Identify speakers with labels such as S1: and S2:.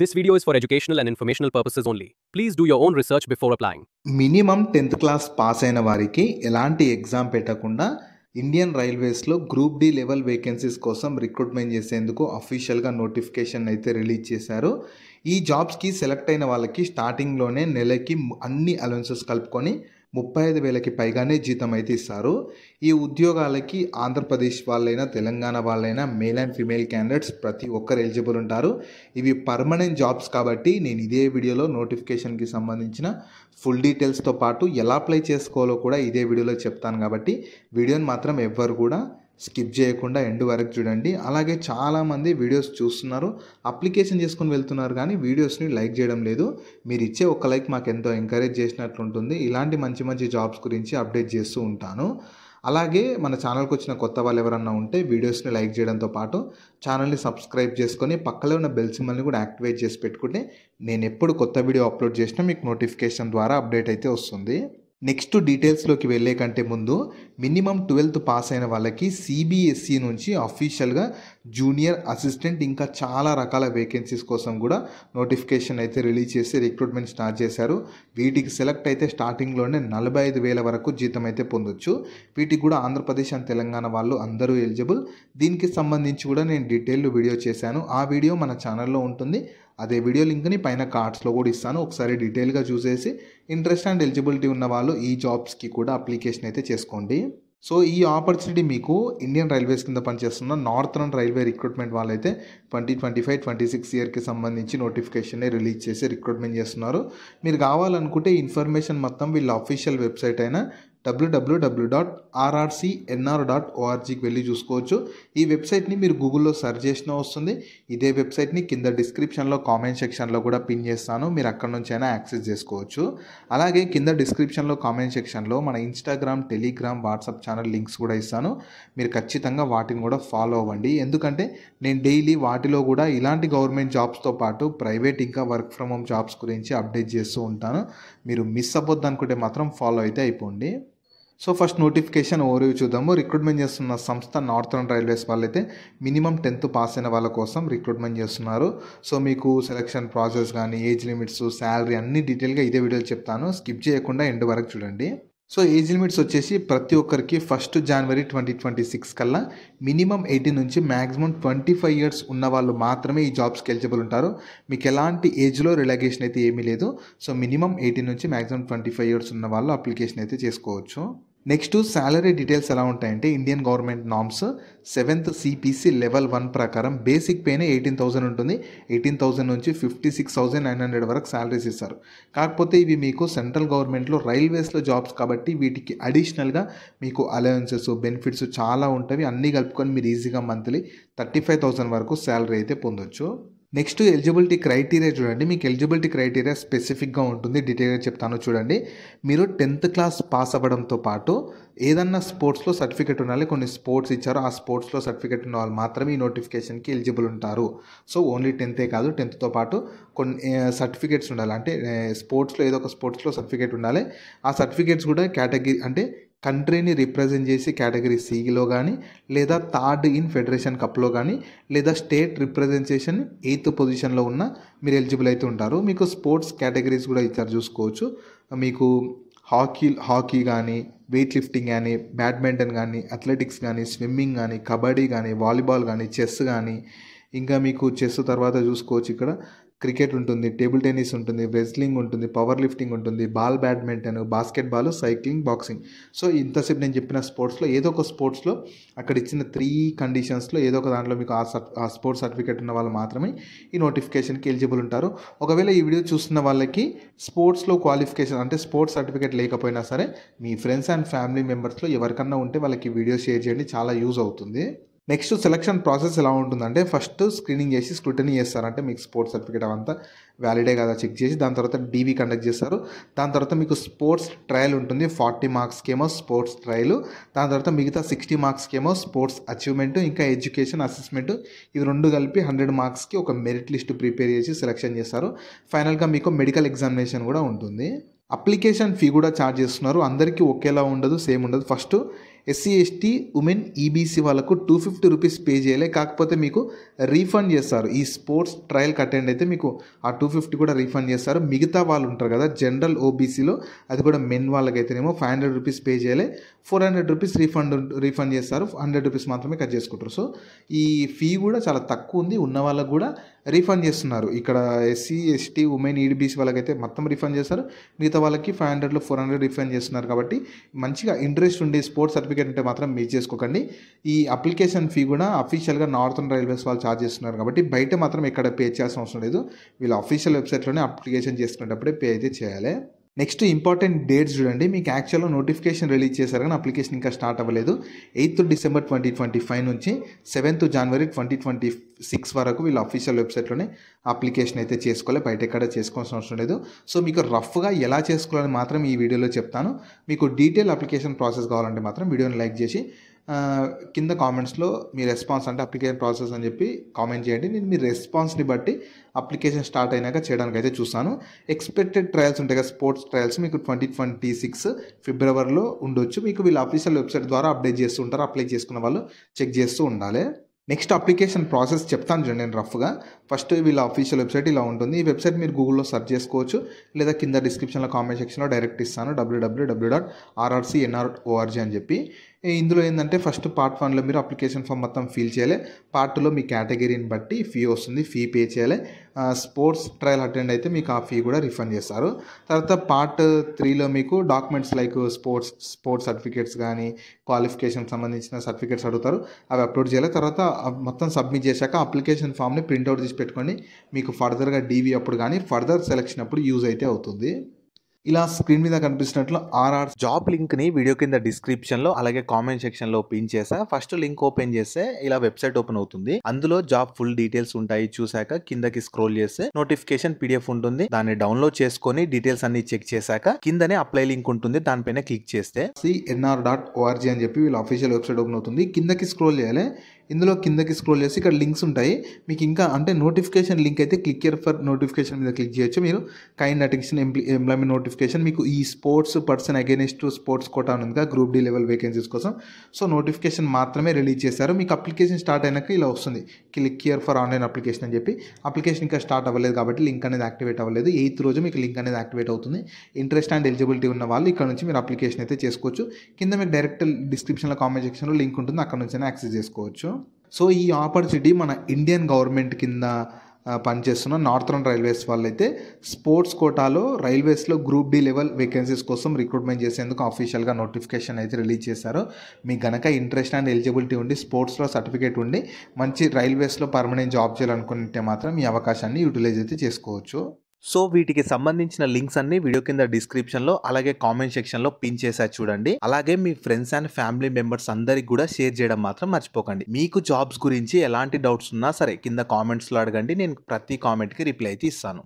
S1: This video is for educational and informational purposes only. Please do your own research before applying.
S2: Minimum 10th class pass అయిన వారికి ఎలాంటి exam పెట్టకుండా Indian రైల్వేస్లో group D level vacancies కోసం recruitment చేసేందుకు అఫీషియల్గా notification అయితే release చేశారు. ఈ జాబ్స్కి సెలెక్ట్ అయిన వాళ్ళకి స్టార్టింగ్లోనే నెలకి అన్ని అలవెన్సెస్ కలుపుకొని 35,000కి పైగానే జీతం అయితే ఇస్తారు. ఈ ఉద్యోగాలకి ఆంధ్రప్రదేశ్ వాళ్ళైనా తెలంగాణ వాళ్ళైనా మేల్ అండ్ ఫీమేల్ క్యాండిడేట్స్ ప్రతి ఒక్కరు ఎలిజిబుల్ ఉంటారు. ఇవి పర్మనెంట్ జాబ్స్ కాబట్టి నేను ఇదే వీడియోలో నోటిఫికేషన్కి సంబంధించిన ఫుల్ డీటెయిల్స్తో పాటు ఎలా అప్లై చేసుకోవాలో కూడా ఇదే వీడియోలో చెప్తాను. కాబట్టి వీడియోని మాత్రం ఎవ్వరు కూడా స్కిప్ చేయకుండా ఎండ్ వరకు చూడండి. అలాగే చాలామంది వీడియోస్ చూస్తున్నారు, అప్లికేషన్ చేసుకుని వెళ్తున్నారు, కానీ వీడియోస్ని లైక్ చేయడం లేదు. మీరు ఇచ్చే ఒక లైక్ మాకు ఎంతో ఎంకరేజ్ చేసినట్లు ఉంటుంది. ఇలాంటి మంచి మంచి జాబ్స్ గురించి అప్డేట్ చేస్తూ ఉంటాను. అలాగే మన ఛానల్కి వచ్చిన కొత్త వాళ్ళు ఎవరన్నా ఉంటే వీడియోస్ని లైక్ చేయడంతో పాటు ఛానల్ని సబ్స్క్రైబ్ చేసుకొని పక్కలో ఉన్న బెల్ సింబల్ని కూడా యాక్టివేట్ చేసి పెట్టుకుంటే నేను ఎప్పుడు కొత్త వీడియో అప్లోడ్ చేసినా మీకు నోటిఫికేషన్ ద్వారా అప్డేట్ అయితే వస్తుంది. నెక్స్ట్ డీటెయిల్స్లోకి వెళ్ళే కంటే ముందు మినిమం 12th పాస్ అయిన వాళ్ళకి సిబిఎస్ఈ నుంచి అఫీషియల్గా జూనియర్ అసిస్టెంట్ ఇంకా చాలా రకాల వేకెన్సీస్ కోసం కూడా నోటిఫికేషన్ అయితే రిలీజ్ చేసి రిక్రూట్మెంట్ స్టార్ట్ చేశారు. వీటికి సెలెక్ట్ అయితే స్టార్టింగ్లోనే 45,000 వరకు జీతం అయితే పొందొచ్చు. వీటికి కూడా ఆంధ్రప్రదేశ్ అండ్ తెలంగాణ వాళ్ళు అందరూ ఎలిజిబుల్. దీనికి సంబంధించి కూడా నేను డీటెయిల్ వీడియో చేశాను. ఆ వీడియో మన ఛానల్లో ఉంటుంది. అదే వీడియో లింక్ని పైన కార్డ్స్లో కూడా ఇస్తాను. ఒకసారి డీటెయిల్గా చూసేసి ఇంట్రెస్ట్ అండ్ ఎలిజిబిలిటీ ఉన్న వాళ్ళు ఈ జాబ్స్కి కూడా అప్లికేషన్ అయితే చేసుకోండి. సో ఈ ఆపర్చునిటీ మీకు ఇండియన్ రైల్వేస్ కింద పనిచేస్తున్న నార్థరన్ రైల్వే రిక్రూట్మెంట్ వాళ్ళైతే 2025-26 ఇయర్కి సంబంధించి నోటిఫికేషన్ రిలీజ్ చేసి రిక్రూట్మెంట్ చేస్తున్నారు. మీరు కావాలనుకుంటే ఇన్ఫర్మేషన్ మొత్తం వీళ్ళ అఫీషియల్ వెబ్సైట్ అయిన www.rrcnr.orgకి వెళ్ళి చూసుకోవచ్చు. ఈ వెబ్సైట్ని మీరు గూగుల్లో సెర్చ్ చేసినా వస్తుంది. ఇదే వెబ్సైట్ని కింద డిస్క్రిప్షన్లో కామెంట్ సెక్షన్లో కూడా పిన్ చేస్తాను, మీరు అక్కడ నుంచి అయినా యాక్సెస్ చేసుకోవచ్చు. అలాగే కింద డిస్క్రిప్షన్లో కామెంట్ సెక్షన్లో మన Instagram, Telegram, WhatsApp channel links కూడా ఇస్తాను. మీరు ఖచ్చితంగా వాటిని కూడా ఫాలో అవ్వండి. ఎందుకంటే నేను డైలీ వాటిలో కూడా ఇలాంటి గవర్నమెంట్ జాబ్స్తో పాటు ప్రైవేట్ ఇంకా వర్క్ ఫ్రమ్ హోమ్ జాబ్స్ గురించి అప్డేట్ చేస్తూ ఉంటాను. మీరు మిస్ అవ్వద్దు అనుకుంటే మాత్రం ఫాలో అయితే అయిపోండి. సో ఫస్ట్ నోటిఫికేషన్ ఓవర్వ్యూ చూద్దాము. రిక్రూట్మెంట్ చేస్తున్న సంస్థ నార్థరన్ రైల్వేస్ వాళ్ళైతే మినిమం 10th పాస్ అయిన వాళ్ళ కోసం రిక్రూట్మెంట్ చేస్తున్నారు. సో మీకు సెలక్షన్ ప్రాసెస్ కానీ ఏజ్ లిమిట్స్, శాలరీ అన్ని డీటెయిల్గా ఇదే వీడియోలో చెప్తాను. స్కిప్ చేయకుండా ఎండ్ వరకు చూడండి. సో ఏజ్ లిమిట్స్ వచ్చేసి ప్రతి ఒక్కరికి 1 జనవరి 2026 కల్లా మినిమం 18 నుంచి మ్యాక్సిమం 25 ఇయర్స్ ఉన్న వాళ్ళు మాత్రమే ఈ జాబ్స్కి ఎలిజిబుల్ ఉంటారు. మీకు ఎలాంటి ఏజ్లో రిలాగేషన్ అయితే ఏమీ లేదు. సో మినిమం 18 నుంచి మ్యాక్సిమం 25 ఇయర్స్ ఉన్న వాళ్ళు అప్లికేషన్ అయితే చేసుకోవచ్చు. నెక్స్ట్ శాలరీ డీటెయిల్స్ ఎలా ఉంటాయంటే Indian government norms 7th CPC level 1 ప్రకారం బేసిక్ పేనే 18,000 ఉంటుంది. 18,000 నుంచి 56,900 వరకు శాలరీస్ ఇస్తారు. కాకపోతే ఇవి మీకు సెంట్రల్ గవర్నమెంట్లో రైల్వేస్లో జాబ్స్ కాబట్టి వీటికి అడిషనల్గా మీకు అలవెన్సెస్, బెనిఫిట్స్ చాలా ఉంటాయి. అన్నీ కలుపుకొని మీరు ఈజీగా మంత్లీ 35,000 వరకు శాలరీ అయితే పొందొచ్చు. నెక్స్ట్ ఎలిజిబిలిటీ క్రైటీరియా చూడండి. మీకు ఎలిజిబిలిటీ క్రైటీరియా స్పెసిఫిక్గా ఉంటుంది, డీటెయిల్గా చెప్తాను చూడండి. మీరు 10th క్లాస్ పాస్ అవ్వడంతో పాటు ఏదన్నా స్పోర్ట్స్లో సర్టిఫికేట్ ఉండాలి. కొన్ని స్పోర్ట్స్ ఇచ్చారు, ఆ స్పోర్ట్స్లో సర్టిఫికేట్ ఉన్న వాళ్ళు మాత్రమే ఈ నోటిఫికేషన్కి ఎలిజిబుల్ ఉంటారు. సో ఓన్లీ 10th కాదు, 10th పాటు కొన్ని సర్టిఫికేట్స్ ఉండాలి. అంటే స్పోర్ట్స్లో ఏదో ఒక స్పోర్ట్స్లో సర్టిఫికేట్ ఉండాలి. ఆ సర్టిఫికేట్స్ కూడా కేటగిరీ అంటే కంట్రీని రిప్రజెంట్ చేసి కేటగిరీ సిలో కానీ, లేదా 3rd ఇన్ ఫెడరేషన్ కప్లో కానీ, లేదా స్టేట్ రిప్రజెంటేషన్ 8th పొజిషన్లో ఉన్న మీరు ఎలిజిబుల్ అయితే ఉంటారు. మీకు స్పోర్ట్స్ కేటగిరీస్ కూడా ఇచ్చారు చూసుకోవచ్చు. మీకు హాకీ కానీ, వెయిట్ లిఫ్టింగ్ కానీ, బ్యాడ్మింటన్ కానీ, అథ్లెటిక్స్ కానీ, స్విమ్మింగ్ కానీ, కబడ్డీ కానీ, వాలీబాల్ కానీ, చెస్ కానీ, ఇంకా మీకు చెస్ తర్వాత చూసుకోవచ్చు ఇక్కడ క్రికెట్ ఉంటుంది, టేబుల్ టెన్నిస్ ఉంటుంది, రెజ్లింగ్ ఉంటుంది, పవర్ లిఫ్టింగ్ ఉంటుంది, ball badminton, basketball, cycling, boxing. So ఇంతసేపు నేను చెప్పిన స్పోర్ట్స్లో ఏదో ఒక స్పోర్ట్స్లో అక్కడ ఇచ్చిన 3 కండిషన్స్లో ఏదో ఒక దాంట్లో మీకు ఆ స్పోర్ట్స్ సర్టిఫికేట్ ఉన్న వాళ్ళు మాత్రమే ఈ నోటిఫికేషన్కి ఎలిజిబుల్ ఉంటారు. ఒకవేళ ఈ వీడియో చూస్తున్న వాళ్ళకి స్పోర్ట్స్లో క్వాలిఫికేషన్ అంటే స్పోర్ట్స్ సర్టిఫికేట్ లేకపోయినా సరే మీ ఫ్రెండ్స్ అండ్ ఫ్యామిలీ మెంబర్స్లో ఎవరికన్నా ఉంటే వాళ్ళకి వీడియో షేర్ చేయండి, చాలా యూజ్ అవుతుంది. నెక్స్ట్ సెలక్షన్ ప్రాసెస్ ఎలా ఉంటుందంటే ఫస్ట్ స్క్రీనింగ్ చేసి స్క్రూటనీ చేస్తారు. అంటే మీకు స్పోర్ట్స్ సర్టిఫికేట్ అవంతా వ్యాలిడే కదా చెక్ చేసి దాని తర్వాత డీవీ కండక్ట్ చేస్తారు. దాని తర్వాత మీకు స్పోర్ట్స్ ట్రయల్ ఉంటుంది. 40 మార్క్స్కి ఏమో స్పోర్ట్స్ ట్రయల్, దాని తర్వాత మిగతా 60 మార్క్స్కి ఏమో స్పోర్ట్స్ అచీవ్మెంట్, ఇంకా ఎడ్యుకేషన్ అసెస్మెంట్, ఇవి 2 కలిపి 100 మార్క్స్కి ఒక మెరిట్ లిస్ట్ ప్రిపేర్ చేసి సెలెక్షన్ చేస్తారు. ఫైనల్గా మీకు మెడికల్ ఎగ్జామినేషన్ కూడా ఉంటుంది. అప్లికేషన్ ఫీ కూడా ఛార్జ్ చేస్తున్నారు. అందరికీ ఒకేలా ఉండదు, సేమ్ ఉండదు. First SC ST women EBC వాళ్ళకు 250 రూపీస్ పే చేయాలి. కాకపోతే మీకు రీఫండ్ చేస్తారు. ఈ స్పోర్ట్స్ ట్రయల్కి అటెండ్ అయితే మీకు ఆ 250 కూడా రీఫండ్ చేస్తారు. మిగతా వాళ్ళు ఉంటారు కదా జనరల్ ఓబీసీలో, అది కూడా మెన్ వాళ్ళకైతేనేమో 500 రూపీస్ పే చేయాలి. 400 రూపీస్ రీఫండ్ చేస్తారు. 100 రూపీస్ మాత్రమే కట్ చేసుకుంటారు. సో ఈ ఫీ కూడా చాలా తక్కువ ఉంది. ఉన్న వాళ్ళకు కూడా రీఫండ్ చేస్తున్నారు. ఇక్కడ ఎస్సీ ఎస్టీ ఉమెన్ ఈబీసీ వాళ్ళకైతే మొత్తం రీఫండ్ చేస్తారు. మిగతా వాళ్ళకి 500లో 400 రీఫండ్ చేస్తున్నారు. కాబట్టి మంచిగా ఇంట్రెస్ట్ ఉండి స్పోర్ట్స్ సర్టిఫికేట్ ఉంటే మాత్రం మిస్ చేసుకోకండి. ఈ అప్లికేషన్ ఫీ కూడా అఫీషియల్గా నార్థన్ రైల్వేస్ వాళ్ళు ఛార్జ్ చేస్తున్నారు. కాబట్టి బయట మాత్రం ఎక్కడ పే చేయాల్సిన అవసరం లేదు. వీళ్ళు అఫీషియల్ వెబ్సైట్లోనే అప్లికేషన్ చేసుకునేటప్పుడే పే అయితే చేయాలి. నెక్స్ట్ ఇంపార్టెంట్ డేట్స్ చూడండి. మీకు యాక్చువల్గా నోటిఫికేషన్ రిలీజ్ చేశారు కానీ అప్లికేషన్ ఇంకా స్టార్ట్ అవ్వలేదు. 8th డిసెంబర్ 2025 నుంచి 7th జనవరి 2026 వరకు వీళ్ళు అఫీషియల్ వెబ్సైట్లోనే అప్లికేషన్ అయితే చేసుకోవాలి. బయట ఎక్కడ చేసుకోవాల్సిన అవసరం లేదు. సో మీకు రఫ్గా ఎలా చేసుకోవాలని మాత్రం ఈ వీడియోలో చెప్తాను. మీకు డీటెయిల్ అప్లికేషన్ ప్రాసెస్ కావాలంటే మాత్రం వీడియోని లైక్ చేసి కింద కామెంట్స్లో మీ రెస్పాన్స్ అంటే అప్లికేషన్ ప్రాసెస్ అని చెప్పి కామెంట్ చేయండి. నేను మీ రెస్పాన్స్ని బట్టి అప్లికేషన్ స్టార్ట్ అయినాక చేయడానికి అయితే చూస్తాను. ఎక్స్పెక్టెడ్ ట్రయల్స్ ఉంటాయి కదా స్పోర్ట్స్ ట్రయల్స్ మీకు 2026 ఫిబ్రవరిలో ఉండొచ్చు. మీకు వీళ్ళు అఫీషియల్ వెబ్సైట్ ద్వారా అప్డేట్ చేస్తూ ఉంటారు. అప్లై చేసుకున్న వాళ్ళు చెక్ చేస్తూ ఉండాలి. నెక్స్ట్ అప్లికేషన్ ప్రాసెస్ చెప్తాను చూడండి నేను రఫ్గా. ఫస్ట్ వీళ్ళ అఫీషియల్ వెబ్సైట్ ఇలా ఉంటుంది. ఈ వెబ్సైట్ మీరు గూగుల్లో సెర్చ్ చేసుకోవచ్చు, లేదా కింద డిస్క్రిప్షన్లో కామెంట్ సెక్షన్లో డైరెక్ట్ ఇస్తాను www.rrcnr.org అని చెప్పి. ఇందులో ఏంటంటే ఫస్ట్ పార్ట్ 1లో మీరు అప్లికేషన్ ఫామ్ మొత్తం ఫిల్ చేయాలి. పార్ట్ 2లో మీ కేటగిరీని బట్టి ఫీ వస్తుంది, ఫీ పే చేయాలి. స్పోర్ట్స్ ట్రయల్ అటెండ్ అయితే మీకు ఆ ఫీ కూడా రిఫండ్ చేస్తారు. తర్వాత పార్ట్ 3లో మీకు డాక్యుమెంట్స్ లైక్ స్పోర్ట్స్ సర్టిఫికేట్స్ కానీ క్వాలిఫికేషన్ సంబంధించిన సర్టిఫికేట్స్ అడుగుతారు, అవి అప్లోడ్ చేయాలి. తర్వాత మొత్తం సబ్మిట్ చేశాక అప్లికేషన్ ఫామ్ని ప్రింట్అవుట్ తీసి పెట్టుకొని మీకు ఫర్దర్గా డీవీ అప్పుడు కానీ ఫర్దర్ సెలెక్షన్ అప్పుడు యూజ్ అయితే అవుతుంది. ఇలా స్క్రీన్ మీద కనిపిస్తున్నట్లు ఆర్ఆర్
S3: జాబ్ లింక్ని వీడియో కింద డిస్క్రిప్షన్లో అలాగే కామెంట్ సెక్షన్లో పిన్ చేసా. ఫస్ట్ లింక్ ఓపెన్ చేస్తే ఇలా వెబ్సైట్ ఓపెన్ అవుతుంది. అందులో జాబ్ ఫుల్ డీటెయిల్స్ ఉంటాయి. చూసాక కిందకి స్క్రోల్ చేస్తే నోటిఫికేషన్ PDF ఉంటుంది. దాన్ని డౌన్లోడ్ చేసుకొని డీటెయిల్స్ అన్ని చెక్ చేశాక కిందనే అప్లై లింక్ ఉంటుంది. దానిపైన క్లిక్ చేస్తే
S2: cnr.org అని చెప్పి వీళ్ళ అఫీషియల్ వెబ్సైట్ ఓపెన్ అవుతుంది. కిందకి స్క్రోల్ చేయాలి. ఇందులో కిందకి స్క్రోల్ చేసి ఇక్కడ లింక్స్ ఉంటాయి. మీకు ఇంకా అంటే నోటిఫికేషన్ లింక్ అయితే క్లిక్ హియర్ ఫర్ నోటిఫికేషన్ మీద క్లిక్ చేయొచ్చు. మీరు కైండ్ అటెన్షన్ ఎంప్లాయ్మెంట్ నోటిఫికేషన్ మీకు ఈ sports person against to sports quota ఉంది గ్రూప్ డి లెవెల్ వేకెన్సీస్ కోసం. సో నోటిఫికేషన్ మాత్రమే రిలీజ్ చేశారు. మీకు అప్లికేషన్ స్టార్ట్ అయినాక ఇలా వస్తుంది click here for online application అని చెప్పి. అప్లికేషన్ ఇంకా స్టార్ట్ అవ్వలేదు కాబట్టి లింక్ అనేది యాక్టివేట్ అవ్వలేదు. 8th రోజు మీకు లింక్ అనేది యాక్టివేట్ అవుతుంది. ఇంట్రెస్ట్ అండ్ ఎలిజిబిలిటీ ఉన్న వాళ్ళు ఇక్కడ నుంచి మీరు అప్లికేషన్ అయితే చేసుకోవచ్చు. కింద మీకు డైరెక్ట్ డిస్క్రిప్షన్లో కామెంట్ సెక్షన్లో లింక్ ఉంటుంది, అక్కడ నుంచి యాక్సెస్ చేసుకోవచ్చు. సో ఈ ఆపర్చునిటీ మన ఇండియన్ గవర్నమెంట్ కింద పనిచేస్తున్న నార్థన్ రైల్వేస్ వాళ్ళైతే స్పోర్ట్స్ కోటాలో రైల్వేస్లో గ్రూప్ డి లెవెల్ వేకెన్సీస్ కోసం రిక్రూట్మెంట్ చేసేందుకు అఫీషియల్గా నోటిఫికేషన్ అయితే రిలీజ్ చేశారు. మీకు గనక ఇంట్రెస్ట్ అండ్ ఎలిజిబిలిటీ ఉండి స్పోర్ట్స్లో సర్టిఫికేట్ ఉండి మంచి రైల్వేస్లో పర్మనెంట్ జాబ్ చేయాలనుకుంటే మాత్రం ఈ అవకాశాన్ని యూటిలైజ్ అయితే చేసుకోవచ్చు.
S3: సో వీటికి సంబంధించిన లింక్స్ అన్ని వీడియో కింద డిస్క్రిప్షన్లో అలాగే కామెంట్ సెక్షన్లో పిన్ చేసా చూడండి. అలాగే మీ ఫ్రెండ్స్ అండ్ ఫ్యామిలీ మెంబర్స్ అందరికి కూడా షేర్ చేయడం మాత్రం మర్చిపోకండి. మీకు జాబ్స్ గురించి ఎలాంటి డౌట్స్ ఉన్నా సరే కింద కామెంట్స్లో అడగండి. నేను ప్రతి కామెంట్కి రిప్లై అయితే ఇస్తాను.